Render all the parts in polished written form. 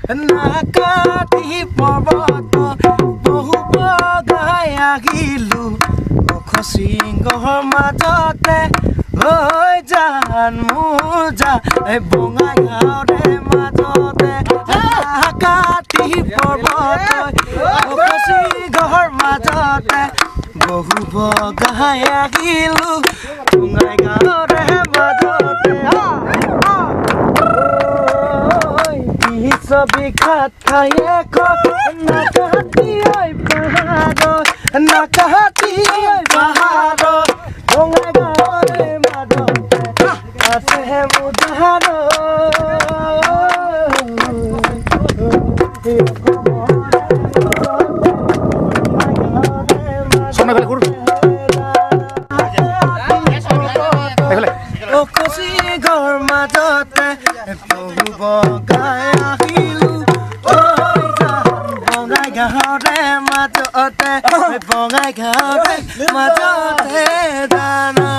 নাকাটি পৰ্বত বহু বগাই আহিলো খচিংগৰ মাজতে ঐ জান মোৰ যা বঙাই গাঁৱৰে মাজতে নাকাটি পৰ্বত খচিংগৰ মাজতে বহু বগাই আহিলো বঙাই গাঁৱৰে মাজতে বিখ্যাত খায়ে নাকাটি পাহাৰ বঙাই গাঁৱৰে মাজতে আছে মুদাৰ খচিংগৰ মাজতে বহু বগাই আহিলো বঙাই গাঁৱৰে মাজতে বঙাই গাঁৱৰে মাজতে দানা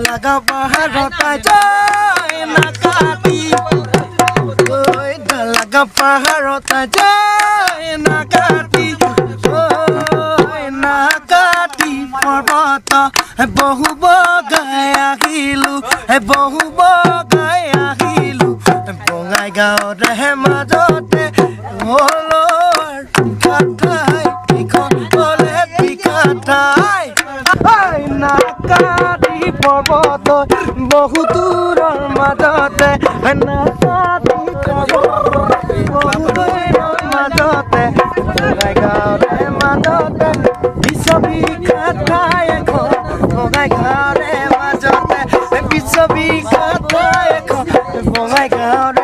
লাগা পাহাৰত যায় নাকাটি লাগা পাহাৰত যায় নাকাটি নাকাটি পৰ্বত বহু বগাই আহিলো বহু বগাই আহিলো বঙাই গাঁৱৰে মাজতে নাকাটি পৰ্বত বহু দূৰৰ মাজতে নাকাটি পৰ্বত বহু দূৰৰ মাজতে বঙাই গাঁৱৰে মাজতে বিশ্ববিখ্যাত ঠাই এখন বঙাই গাঁৱৰে মাজতে বিশ্ববিখ্যাত ঠাই এখন বঙাই গাঁৱৰে